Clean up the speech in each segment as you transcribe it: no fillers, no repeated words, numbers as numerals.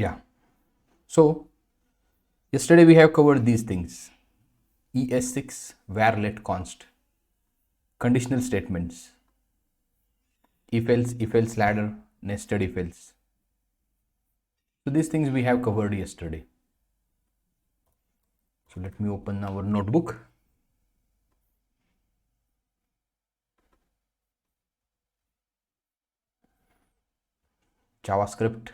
Yeah. So yesterday we have covered these things: ES6, var let const, conditional statements, if else ladder, nested if else. So these things we have covered yesterday. So let me open our notebook. JavaScript,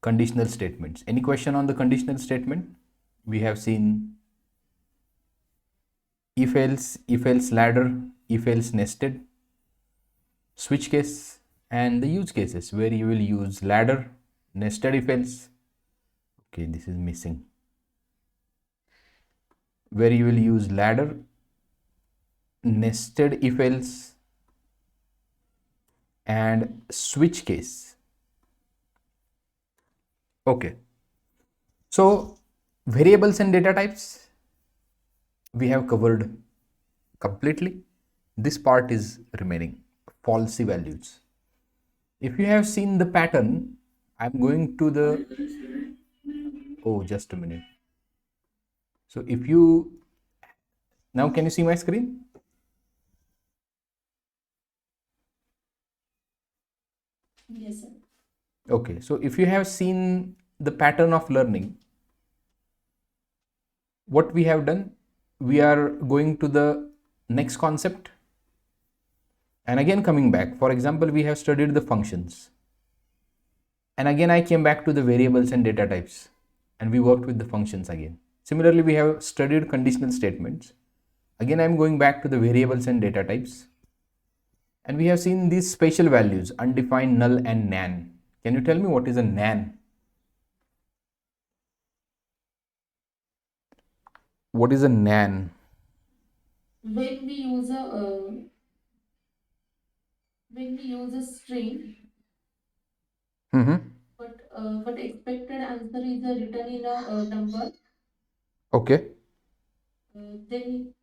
conditional statements. Any question on the conditional statement? We have seen if else ladder, if else nested, switch case, and the use cases where you will use ladder, nested if else. Okay, this is missing. Where you will use ladder, nested if else, and switch case. Okay. So variables and data types we have covered completely. This part is remaining, falsy values. If you have seen the pattern, I'm going to the, oh, just a minute. So if you, now can you see my screen? Yes, sir. Okay, so if you have seen the pattern of learning, what we have done, we are going to the next concept and again coming back. For example, we have studied the functions, and again I came back to the variables and data types, and we worked with the functions again. Similarly, we have studied conditional statements. Again, I'm going back to the variables and data types, and we have seen these special values: undefined, null, and nan. Can you tell me what is a nan? What is a nan? When we use a string, Mm-hmm. but expected answer is written in a number, Okay. then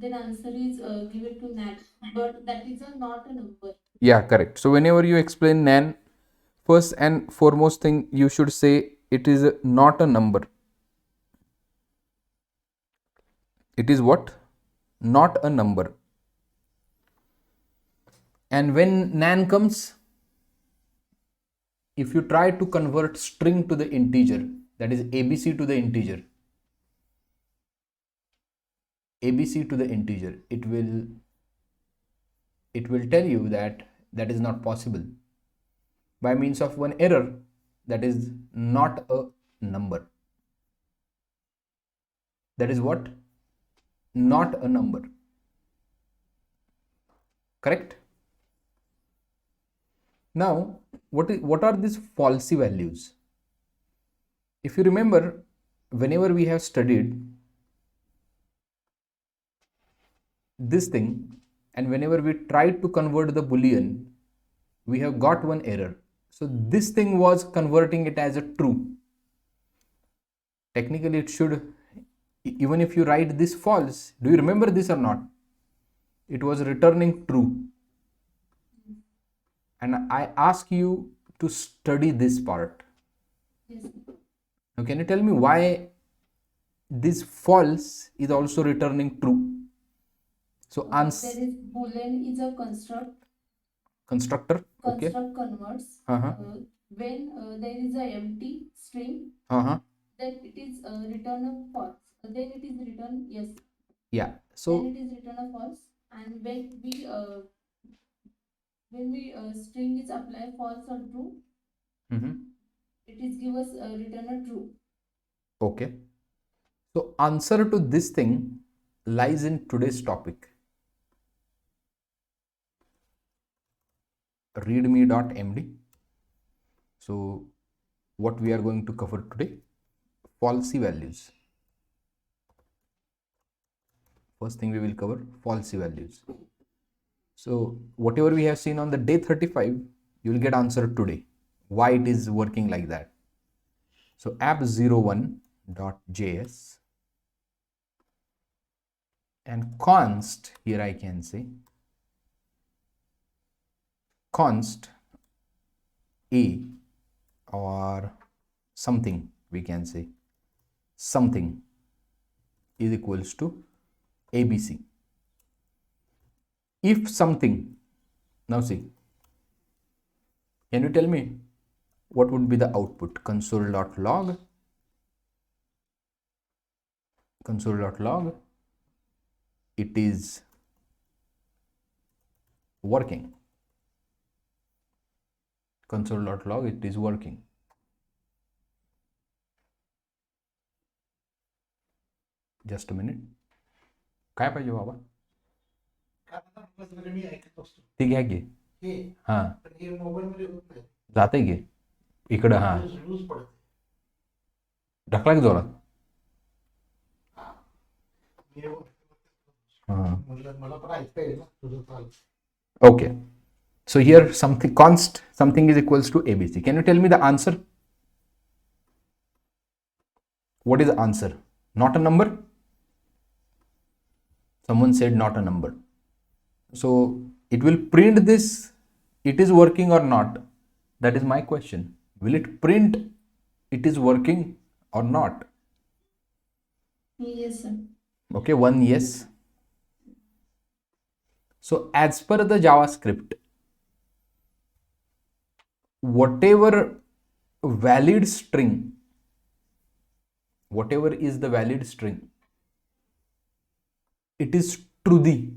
answer is given to nan, but that is not a number. Yeah, correct. So whenever you explain nan, first and foremost thing you should say it is not a number. It is what? Not a number. And when nan comes, if you try to convert string to the integer, that is ABC to the integer, ABC to the integer, it will tell you that that is not possible by means of one error, that is not a number. That is what? Not a number. Correct? Now, what are these falsy values? If you remember, whenever we have studied this thing and whenever we tried to convert the boolean, we have got one error. So this thing was converting it as a true. Technically it should, even if you write this false, do you remember this or not? It was returning true. And I ask you to study this part. Yes. Now can you tell me why this false is also returning true? So There is boolean is a constructor. Okay. construct converts when there is a empty string, then it is return a false. Then it is return yes. Yeah. Then So it is return a false, and when we string is apply false or true, it is give us return a true. okay. So answer to this thing lies in today's topic. readme.md. So what we are going to cover today? Falsy values. First thing we will cover, falsy values. So whatever we have seen on the day 35, you will get answer today. Why it is working like that. So app01.js and const, here I can say const a or something, we can say something is equals to ABC. If something, now see, can you tell me what would be the output? Console.log it is working. Console.log it is working. Just a minute. काय पाहिजे बाबा? ते घ्या की. हां जाते की इकडं. हां ढकला की जोरात. Okay, so here something const something is equals to ABC. Can you tell me the answer? What is the answer? Not a number? Someone said not a number. So it will print this, it is working or not? That is my question. Will it print it is working or not? Yes, sir. Okay, one yes. So as per the JavaScript, whatever valid string, whatever is the valid string, it is truthy.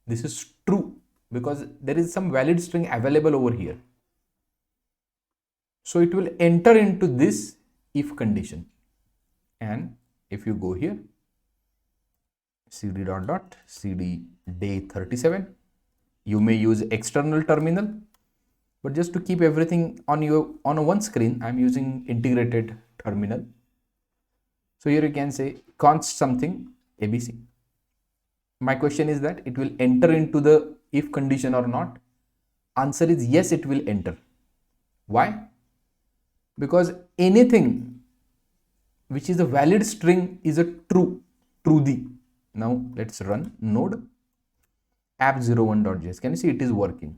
This is true because there is some valid string available over here. So it will enter into this if condition. And if you go here, cd dot dot cd day 37, you may use external terminal, but just to keep everything on a one screen, I'm using integrated terminal. So here you can say const something ABC. My question is that it will enter into the if condition or not. Answer is yes, it will enter. Why? Because anything which is a valid string is a truthy. Now let's run node app01.js. Can you see it is working?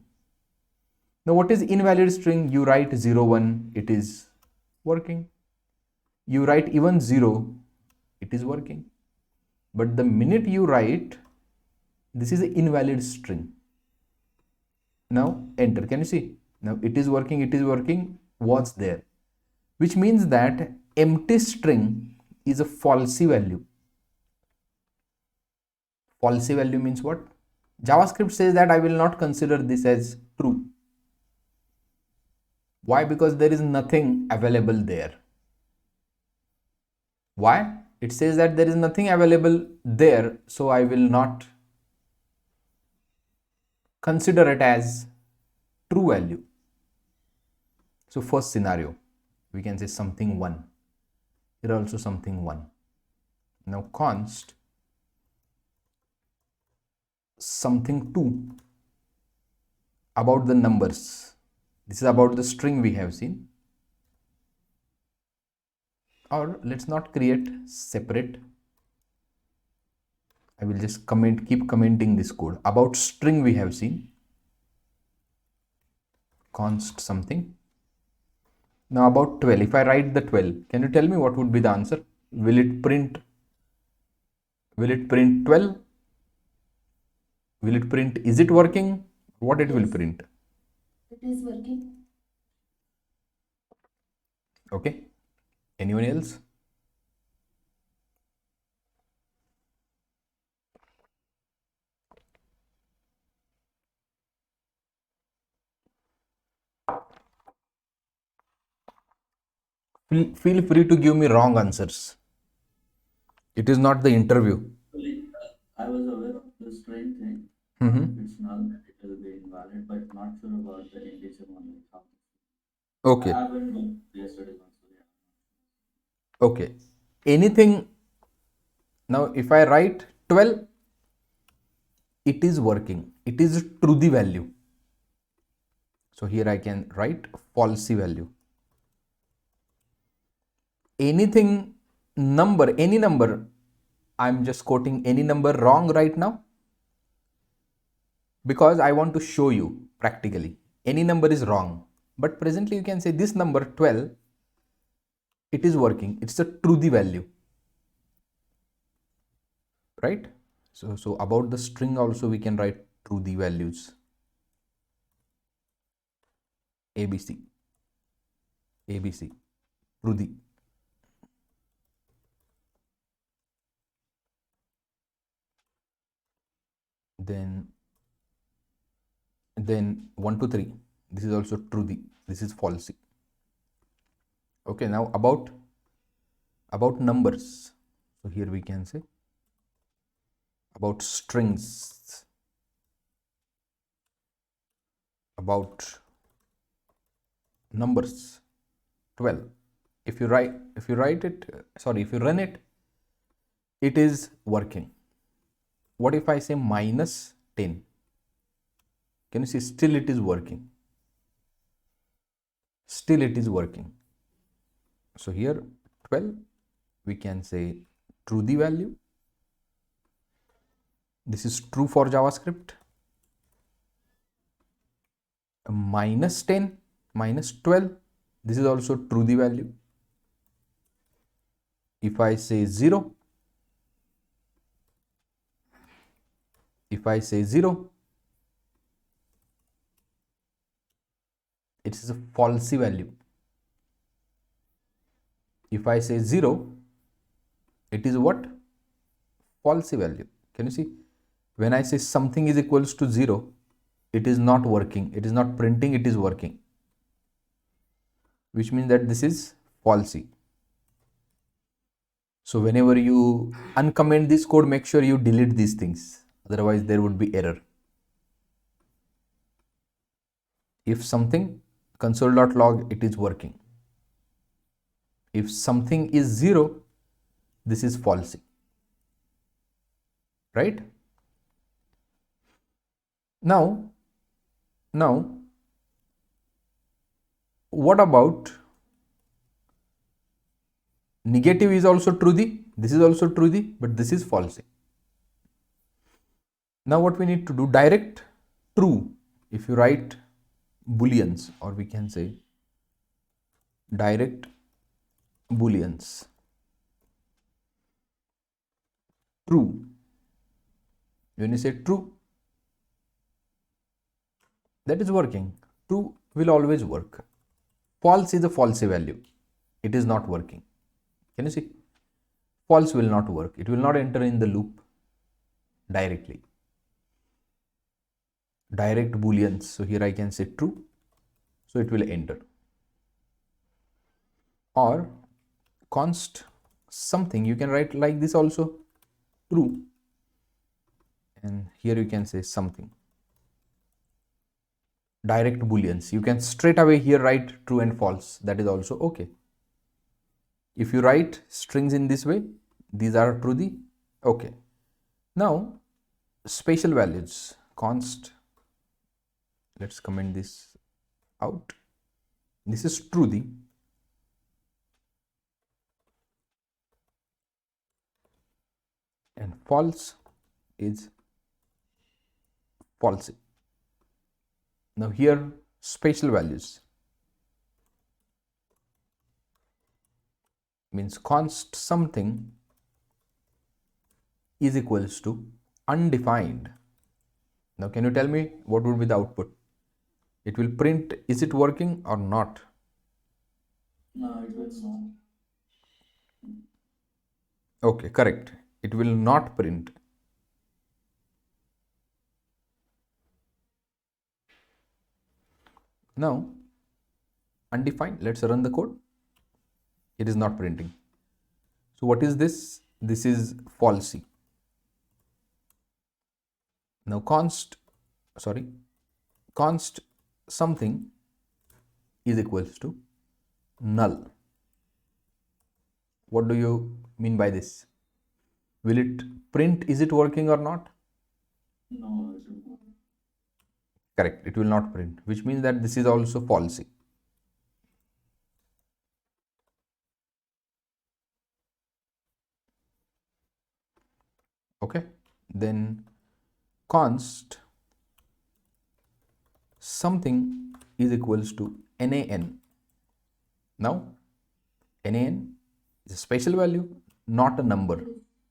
Now what is invalid string? You write 01, it is working. You write even 0, it is working. But the minute you write, this is an invalid string. Now enter. Can you see? Now it is working, what's there? Which means that empty string is a falsy value. Falsy value means what? JavaScript says that I will not consider this as true. Why? Because there is nothing available there. Why? It says that there is nothing available there, so I will not consider it as true value. So first scenario, we can say something 1. Here also something 1. Now const something 2 about the numbers. This is about the string we have seen. Or let's not create separate. I will just keep commenting this code. About string we have seen. Const something. Now about 12. If I write the 12, can you tell me what would be the answer? Will it print 12? Will it print is it working? What it will print? It is working. Okay. Anyone else? Feel free to give me wrong answers. It is not the interview. I was aware of the string thing. It's null, it will be invalid, but not sure about the integer one. Okay. I haven't done yesterday also. Yeah. Okay. Anything. Now, if I write 12, it is working. It is truthy value. So here I can write falsy value. Anything number, any number, I'm just quoting any number wrong right now because I want to show you practically any number is wrong. But presently you can say this number 12 it is working. It's a truth value, right? So about the string also we can write truth values. ABC, truth. Then 1 to 3, this is also truth, this is falsy. Okay, now about numbers. So here we can say about strings, about numbers 12. If you run it, it is working. What if I say minus 10? Can you see? Still it is working. Still it is working. So here 12, we can say true the value. This is true for JavaScript. Minus 10, minus 12, this is also true the value. If I say 0, it is a falsy value. If I say 0, it is what? Falsy value. Can you see? When I say something is equals to 0, it is not working. It is not printing, it is working. Which means that this is falsy. So whenever you uncomment this code, make sure you delete these things. Otherwise there would be error. If something, console.log, it is working. If something is 0, this is falsy. Right? Now, what about negative is also truthy? This is also truthy, but this is falsy. Now what we need to do? Direct true. If you write booleans, or we can say direct booleans, true. When you say true, that is working. True will always work. False is a falsy value. It is not working. Can you see? False will not work. It will not enter in the loop directly. Direct booleans. So here I can say true. So it will enter. Or const something. You can write like this also. True. And here you can say something. Direct booleans. You can straight away here write true and false. That is also okay. If you write strings in this way, these are truthy. Okay. Now, special values. Const. Let's comment this out. This is truthy. And false is falsy. Now here special values means const something is equals to undefined. Now can you tell me what would be the output? It will print, is it working or not? No, it will not. Okay, correct. It will not print. Now, undefined, let's run the code. It is not printing. So what is this? This is falsy. Now const something is equals to null. What do you mean by this? Will it print, is it working or not? No, it will not. Correct, it will not print, which means that this is also falsy. Okay, then const something is equals to nan. Now nan is a special value, not a number.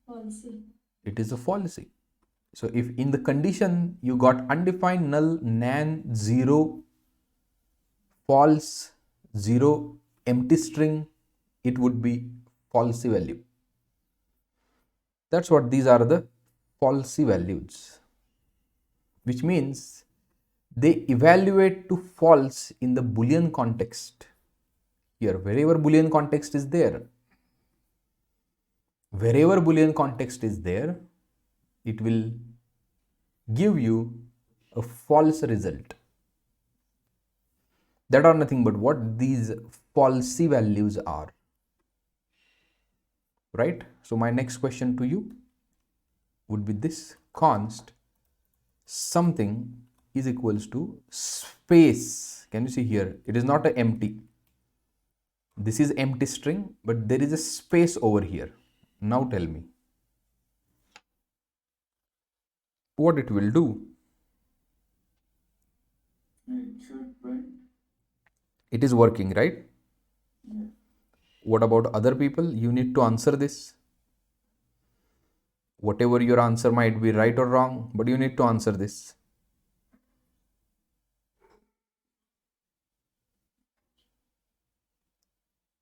Falsy. It is a falsy. So if in the condition you got undefined null, nan, 0, false, 0, empty string, it would be falsy value. That's what these are, the falsy values, which means they evaluate to false in the Boolean context. Here, wherever Boolean context is there, it will give you a false result. That are nothing but what these falsy values are. Right? So my next question to you would be this: const something is equals to space. Can you see here? It is not an empty. This is empty string, but there is a space over here. Now tell me what it will do. It should print. It is working, right? Yeah. What about other people? You need to answer this. Whatever your answer might be, right or wrong, but you need to answer this.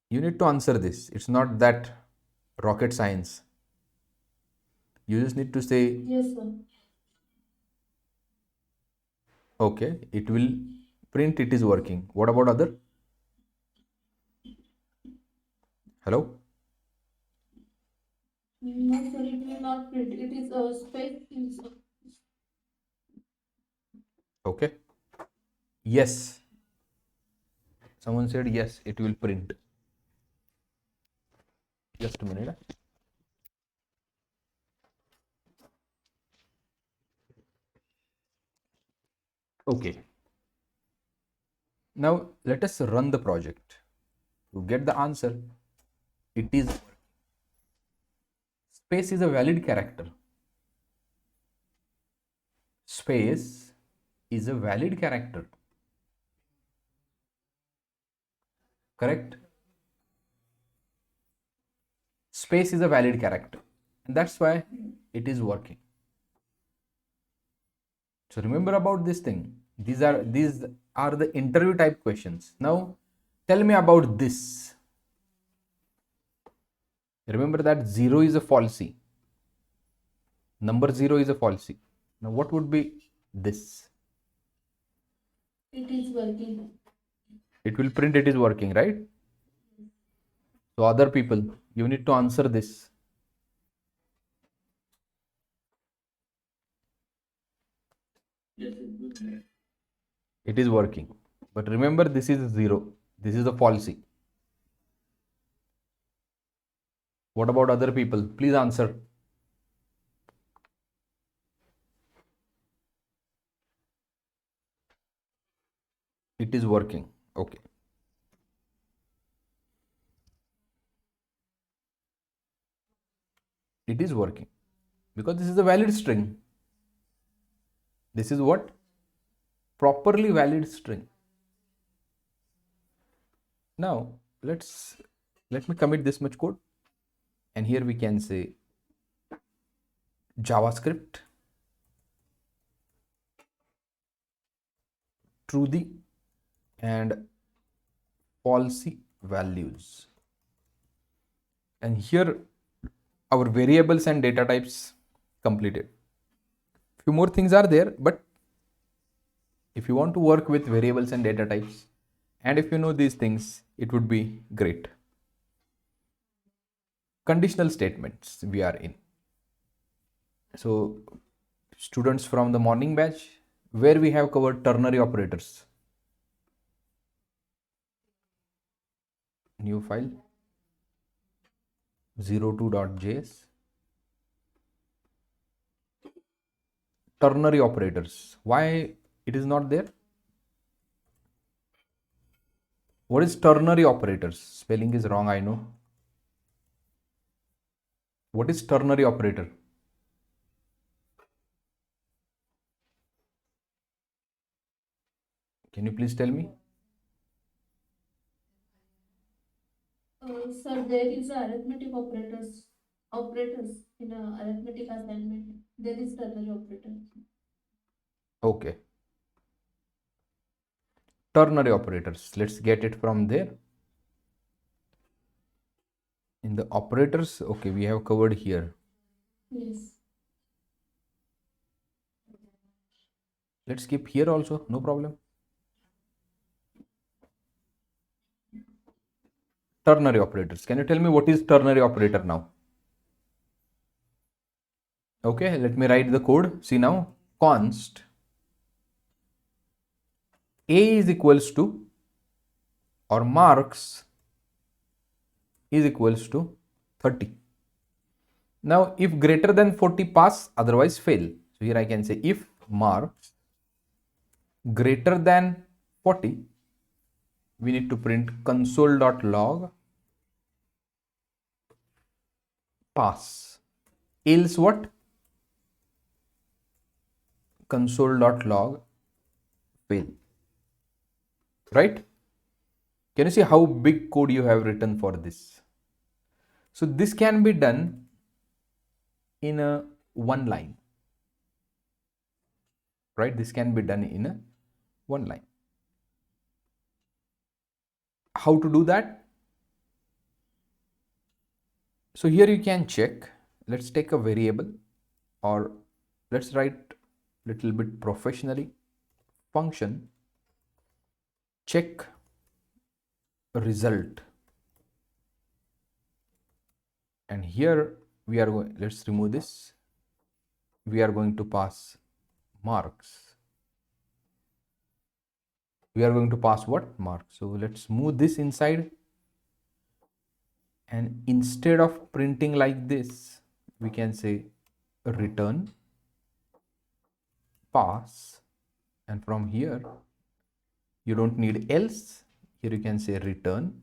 You need to answer this. It's not that rocket science. You just need to say, Yes, sir. okay, it will print it is working. What about other? Hello? No, sir, it will not print. It is a space. Okay. Yes. Someone said yes, it will print. Just a minute. Okay. Now let us run the project to get the answer. It is space is a valid character. Space is a valid character. Correct? Space is a valid character, and that's why it is working. So remember about this thing. These are the interview type questions. Now tell me about this. Remember that 0 is a falsy. Number 0 is a falsy. Now what would be this? It is working. It will print it is working, right? So other people, you need to answer this. Yes, it will print. It is working. But remember, this is 0. This is a falsy. What about other people? Please answer. It is working. Okay. It is working because this is a valid string. This is what? Properly valid string. Now let me commit this much code, and here we can say Javascript true and falsy values, and here our variables and data types completed. Few more things are there, but if you want to work with variables and data types, and if you know these things, it would be great. Conditional statements we are in. So students from the morning batch, where we have covered ternary operators. New file 02.js. Ternary operators. Why it is not there? What is ternary operators? Spelling is wrong, I know. What is ternary operator? Can you please tell me? Sir, there is arithmetic operators in a arithmetic assignment. There is ternary operator. Okay. Ternary operators. Let's get it from there. In the operators, okay, we have covered here. Yes. Let's keep here also, no problem. Ternary operators. Can you tell me what is ternary operator now? Okay, let me write the code. See now, const A is equals to, or marks is equals to 30. Now, if greater than 40 pass, otherwise fail. So here I can say if marks greater than 40, we need to print console.log pass. Else what? Console.log fail. Right? Can you see how big code you have written for this? So this can be done in a one line. Right? This can be done in a one line. How to do that? So here you can check. Let's take a variable, or let's write little bit professionally. Function check result, and here we are going, let's remove this, we are going to pass marks. We are going to pass what? Marks. So let's move this inside, and instead of printing like this, we can say return pass, and from here you don't need else. Here you can say return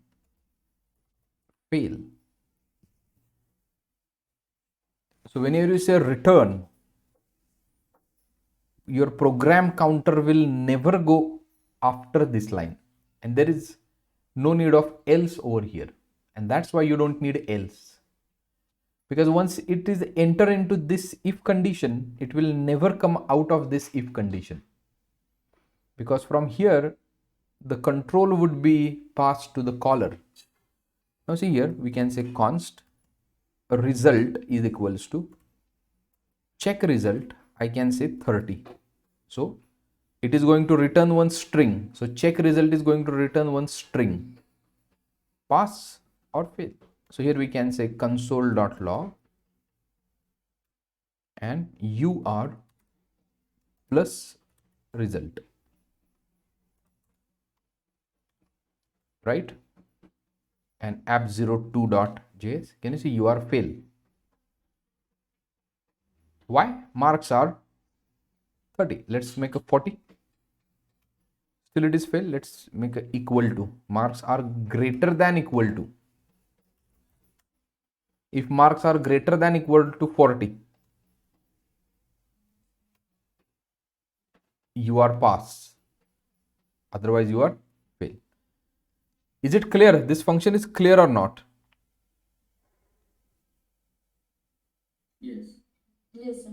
fail. So whenever you say return, your program counter will never go after this line, and there is no need of else over here, and that's why you don't need else, because once it is enter into this if condition, it will never come out of this if condition, because from here the control would be passed to the caller. Now see here, we can say const result is equals to check result, I can say 30. So it is going to return one string. So check result is going to return one string, pass or fail. So here we can say console.log and UR plus result, right? And app02.js. Can you see UR fail? Why? Marks are 30. Let's make a 40. Still it is fail. Let's make a equal to. Marks are greater than equal to. If marks are greater than equal to 40, you are pass. Otherwise you are fail. Is it clear? This function is clear or not? Yes. Yes, sir.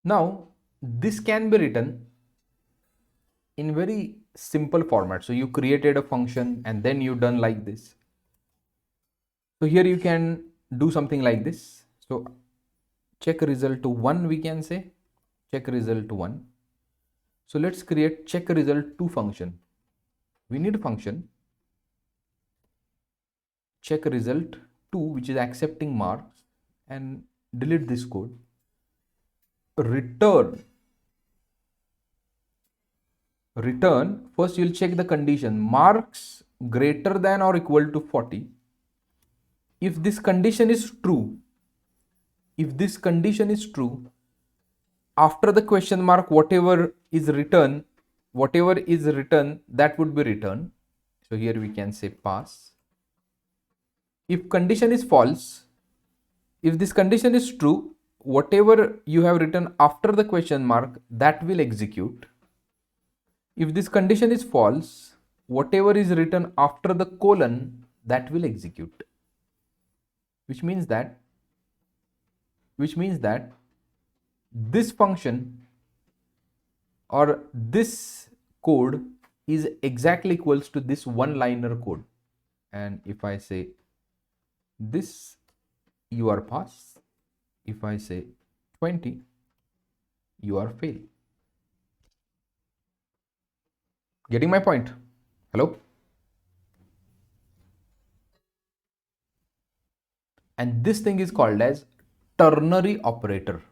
Now this can be written in very simple format. So you created a function and then you done like this. So here you can do something like this. So check result to 1, we can say check result to 1. So let's create check result to function. We need a function check result to, which is accepting marks, and delete this code. Return return, first you'll check the condition, marks greater than or equal to 40. If this condition is true, after the question mark, whatever is written, that would be returned. So here we can say pass. If condition is false, if this condition is true, whatever you have written after the question mark, that will execute. If this condition is false, whatever is written after the colon, that will execute. Which means that this function or this code is exactly equals to this one-liner code. And if I say this, you are pass. If I say 20, you are fail. Getting my point? Hello? And this thing is called as ternary operator.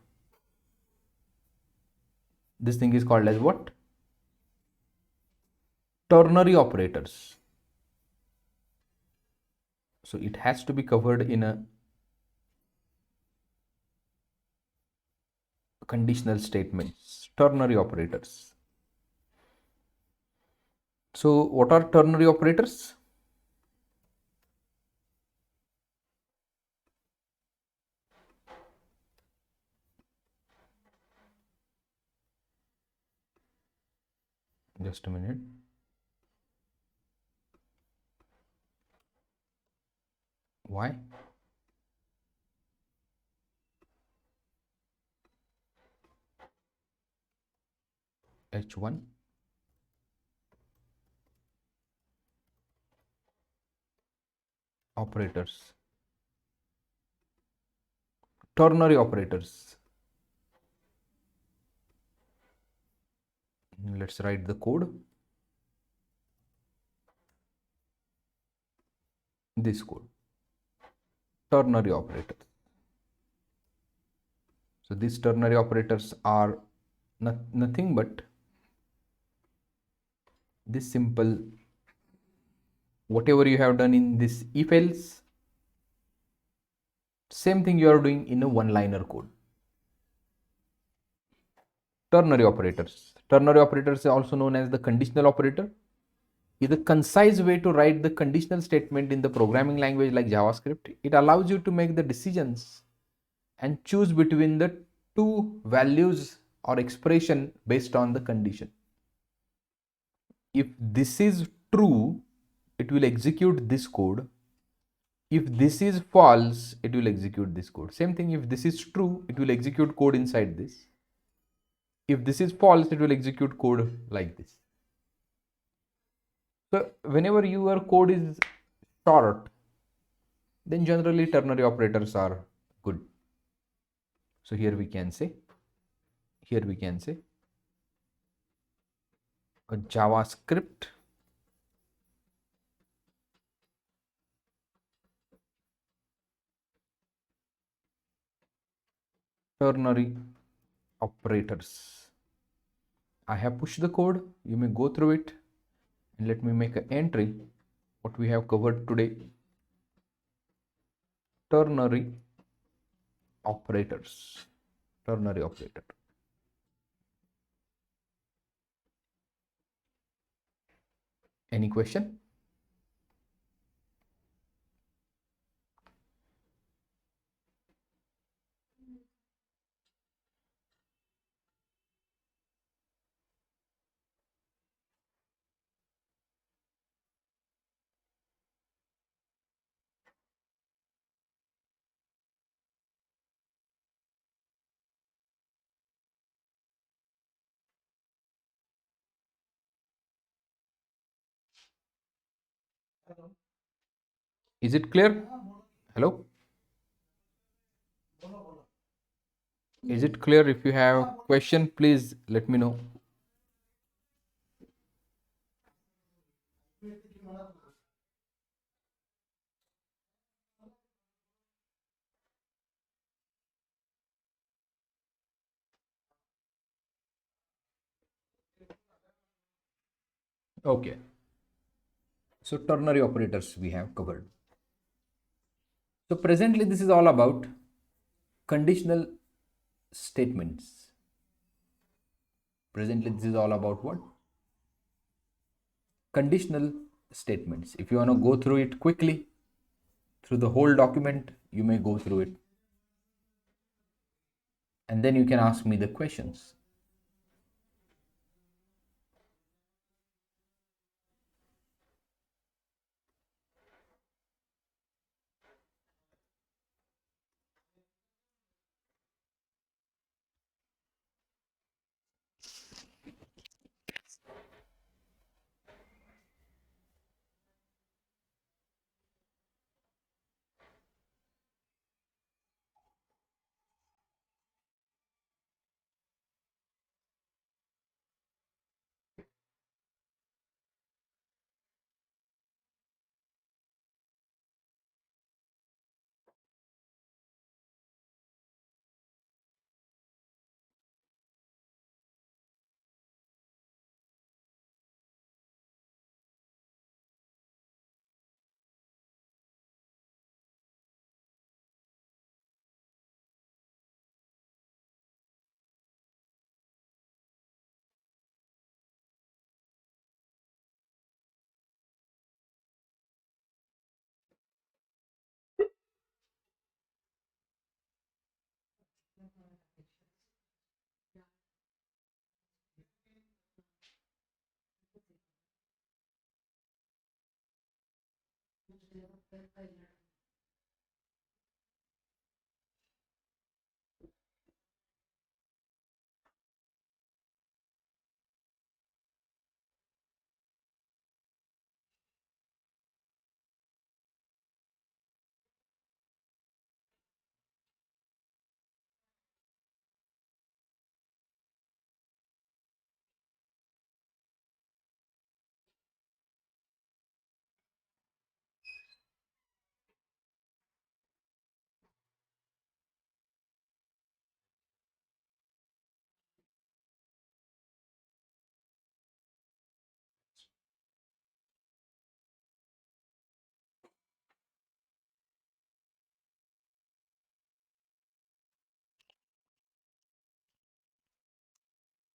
This thing is called as what? Ternary operators. So it has to be covered in a conditional statements. Ternary operators. So what are ternary operators? Just a minute. Why? H1. Operators. Ternary operators. Let's write the code. This code. Ternary operators. So these ternary operators are nothing but this simple, whatever you have done in this if else, same thing you are doing in a one-liner code. Ternary operators. Ternary operators are also known as the conditional operator. Is a concise way to write the conditional statement in the programming language like JavaScript. It allows you to make the decisions and choose between the two values or expression based on the condition. If this is true, it will execute this code. If this is false, it will execute this code. Same thing, if this is true, it will execute code inside this. If this is false, it will execute code like this. So whenever your code is short, then generally ternary operators are good. So here we can say a JavaScript ternary operators. I have pushed the code. You may go through it and let me make an entry what we have covered today. Ternary operators. Ternary operator. Any question? Is it clear? Hello? Is it clear? If you have question, please let me know. Okay. So ternary operators we have covered. So presently this is all about conditional statements. Presently this is all about what? Conditional statements. If you want to go through it quickly, through the whole document, you may go through it. And then you can ask me the questions.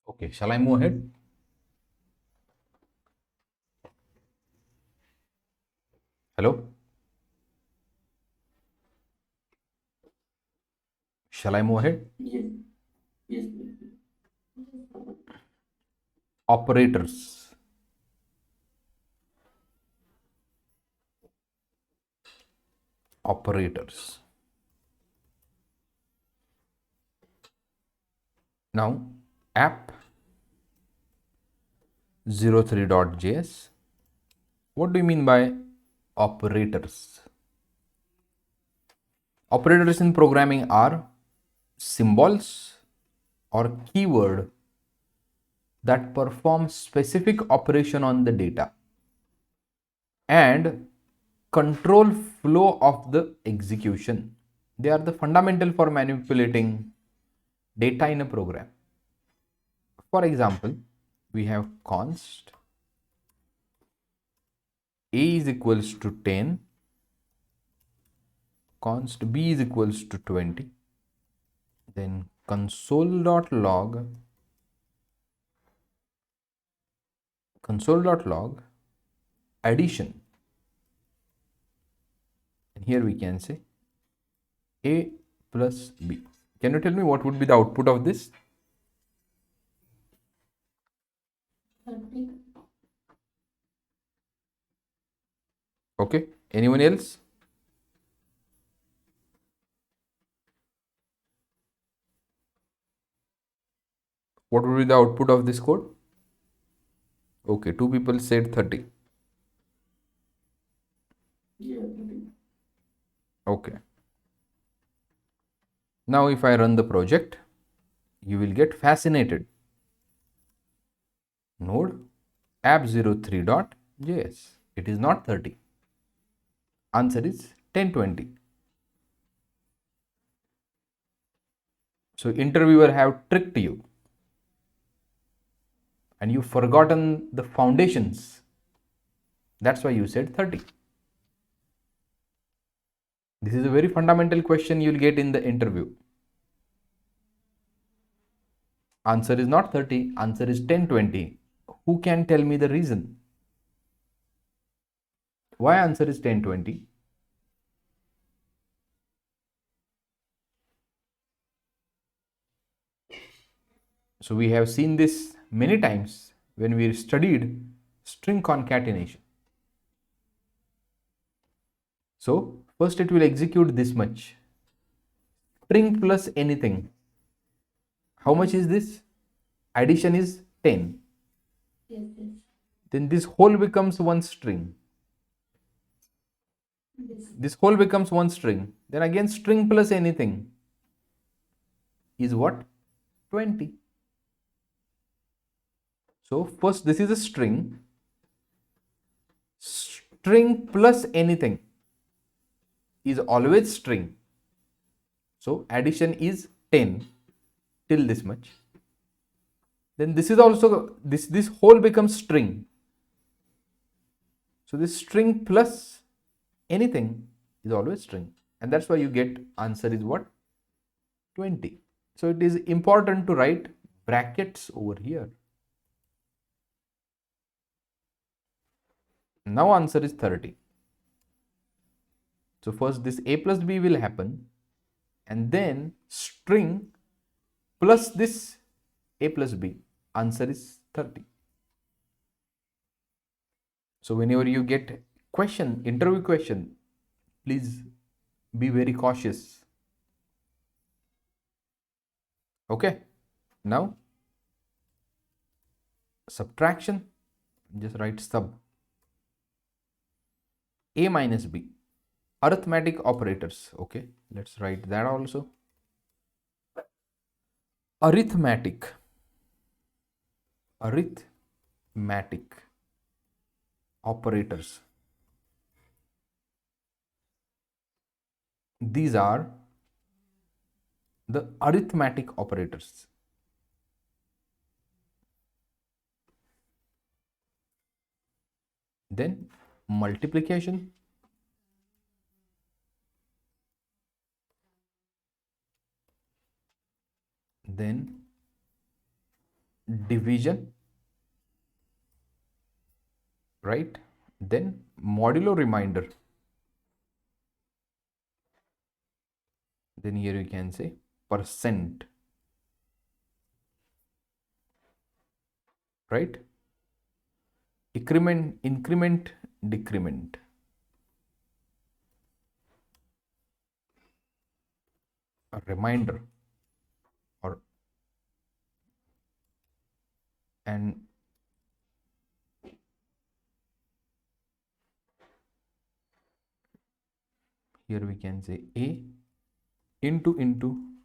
Okay, shall I move ahead? Hello? Shall I move ahead? Yes. Yes, please. Operators. Operators. Now, app 03.js. What do you mean by operators? Operators in programming are symbols or keyword that perform specific operation on the data and control flow of the execution. They are the fundamental for manipulating data in a program. For example, we have const a is equals to 10, const b is equals to 20, then console.log addition, and here we can say a plus b. Can you tell me what would be the output of this? 30. Okay, anyone else? What would be the output of this code? Okay, two people said 30. Yeah, 30. Okay. Now if I run the project, you will get fascinated. Node app03.js. It is not 30. Answer is 1020. So interviewer have tricked you. and you've forgotten the foundations. That's why you said 30. This is a very fundamental question you'll get in the interview. Answer is not 30, answer is 1020. Who can tell me the reason? Why answer is 1020? So we have seen this many times when we studied string concatenation. So first it will execute this much. String plus anything. How much is this? Addition is 10. Yes, yes. Then this whole becomes one string. Yes. This whole becomes one string. Then again string plus anything is what? 20. So first this is a string. String plus anything is always string. So addition is 10 till this much. Then this is also, this whole becomes string. So this string plus anything is always string. And that's why you get answer is what? 20. So it is important to write brackets over here. Now answer is 30. So first this a plus b will happen, and then string plus this a plus b. Answer is 30. So whenever you get question, interview question, please be very cautious. Okay. Now subtraction, just write sub. A minus b. Arithmetic operators. Okay, let's write that also. Arithmetic operators. These are the arithmetic operators. Then multiplication, then division, right? Then modulo remainder. Then here you can say percent, right? Increment, decrement. A reminder, or and here we can say a into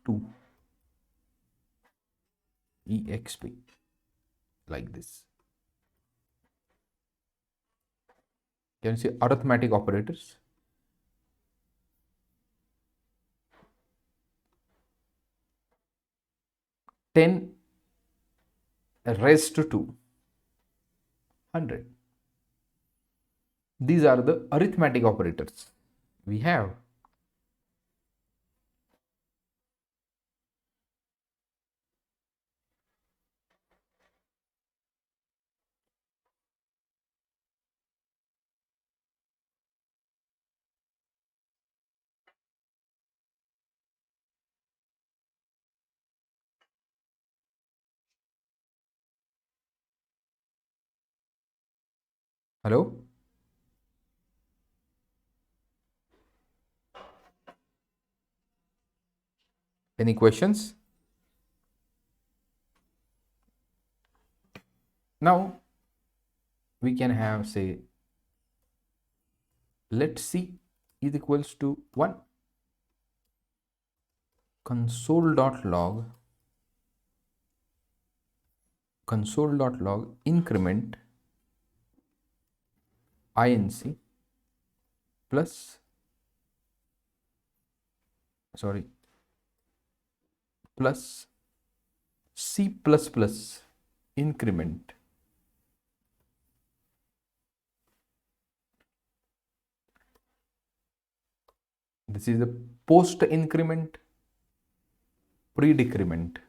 2 exp, like this. Can you see arithmetic operators? Ten raised to 2, 100. These are the arithmetic operators we have. Hello? Any questions? Now we can have, say, let C is equals to 1. Console.log increment inc plus, sorry, plus C++ increment This is the post increment, pre decrement.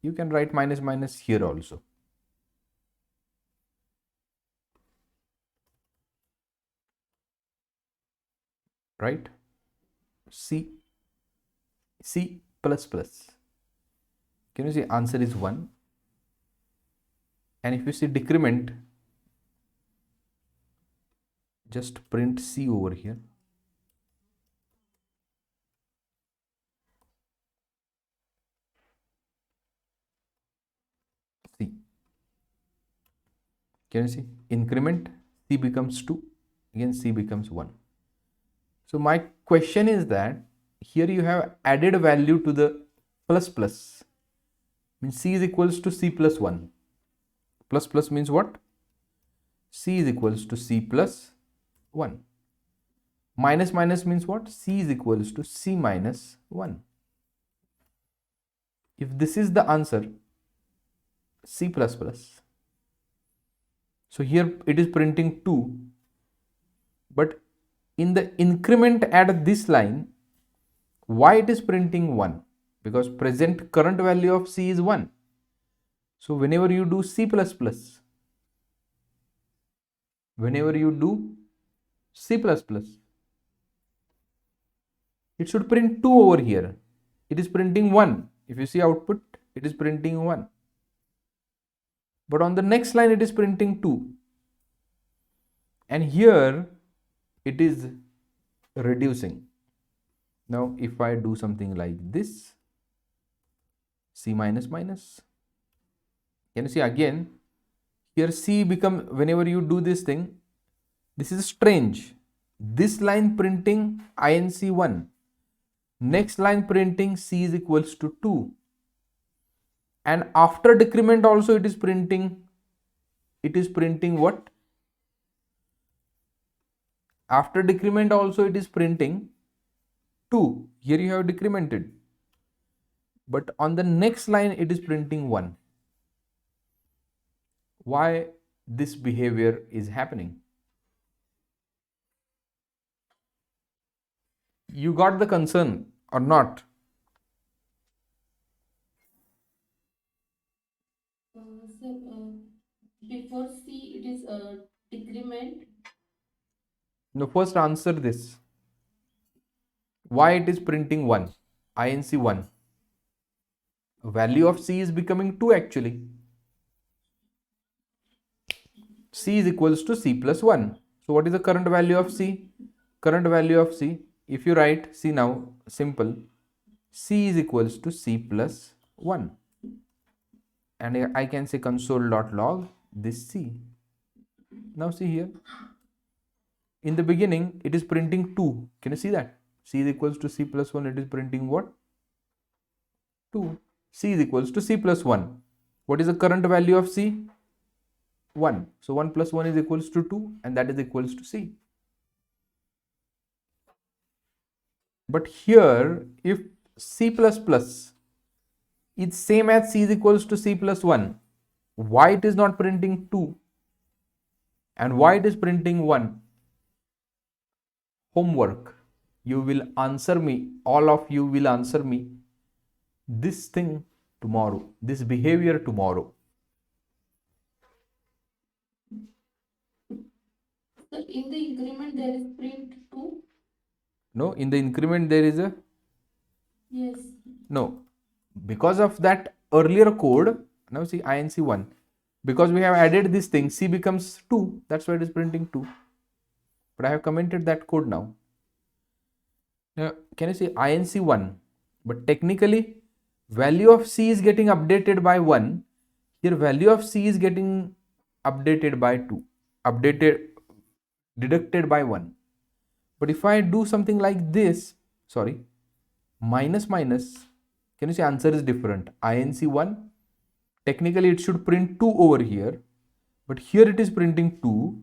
You can write minus minus here also. Right? C plus plus. Can you see answer is 1? And if you see decrement, just print C over here. C. Can you see? Increment, C becomes 2. Again, C becomes 1. So my question is that here you have added value to the plus plus. Means C is equals to C plus 1. Plus plus means what? C is equals to C plus 1. Minus minus means what? C is equals to C minus 1. If this is the answer, C plus plus. So here it is printing 2. But in the increment at this line, why it is printing 1? Because present current value of C is 1. So whenever you do C plus plus, it should print 2 over here. It is printing 1. If you see output, it is printing 1. But on the next line, it is printing 2. And here, it is reducing. Now, if I do something like this, C minus minus, can you see again, here C become, whenever you do this thing, this is strange. This line printing INC1. Next line printing C is equals to 2. And after decrement also it is printing what? After decrement also it is printing 2. Here you have decremented. But on the next line it is printing 1. Why this behavior is happening? You got the concern or not? Before C it is decrement. No, first answer this. Why it is printing 1? INC 1. Value of C is becoming 2 actually. C is equals to C plus 1. So what is the current value of C? Current value of C, if you write C now, simple, C is equals to C plus 1. And I can say console.log this C. Now see here. In the beginning, it is printing 2. Can you see that? C is equals to C plus 1. It is printing what? 2. C is equals to C plus 1. What is the current value of C? 1. So 1 plus 1 is equals to 2, and that is equals to C. But here, if C plus plus is same as C is equals to C plus 1, why it is not printing 2? And why it is printing 1? Homework. You will answer me, all of you will answer me this thing tomorrow, this behavior tomorrow. So in the increment there is print 2? No, in the increment there is a? Yes. No, because of that earlier code, now see INC1, because we have added this thing, C becomes 2, that's why it is printing 2. But I have commented that code now. Now, can you see INC1? But technically, value of C is getting updated by 1. Here, value of C is getting updated by 2. Deducted by 1. But if I do something like this, minus minus, can you see answer is different? INC1, technically it should print 2 over here. But here it is printing 2.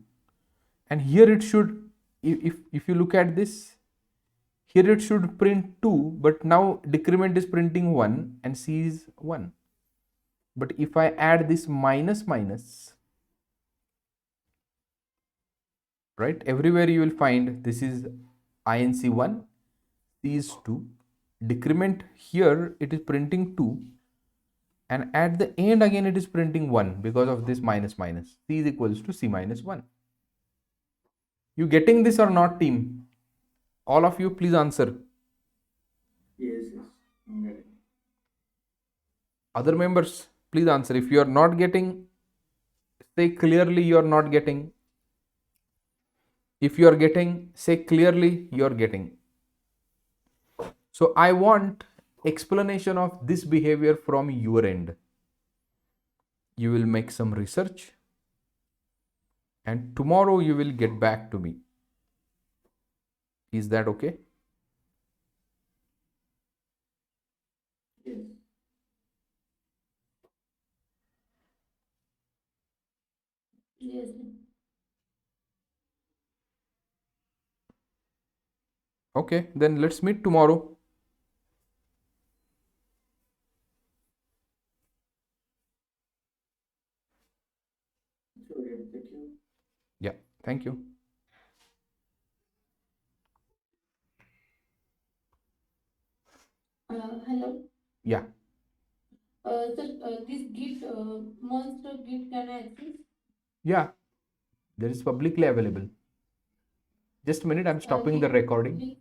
And here it should, if you look at this, here it should print 2, but now decrement is printing 1 and C is 1. But if I add this minus minus, right, everywhere you will find this is INC1 C is 2. Decrement here it is printing 2, and at the end again it is printing 1 because of this minus minus. C is equals to C minus 1. You getting this or not, team? All of you please answer. Yes, yes. I'm getting it. Other members please answer. If you are not getting, say clearly you are not getting. If you are getting, say clearly you are getting. So I want explanation of this behavior from your end. You will make some research and tomorrow you will get back to me. Is that okay? Yes. Yes. Okay, then let's meet tomorrow. Sure, yeah, thank you. Yeah, thank you. Hello. Yeah, Sir, this Git monster Git can I access? yeah, there is publicly available. Just a minute, I'm stopping the Link, recording. link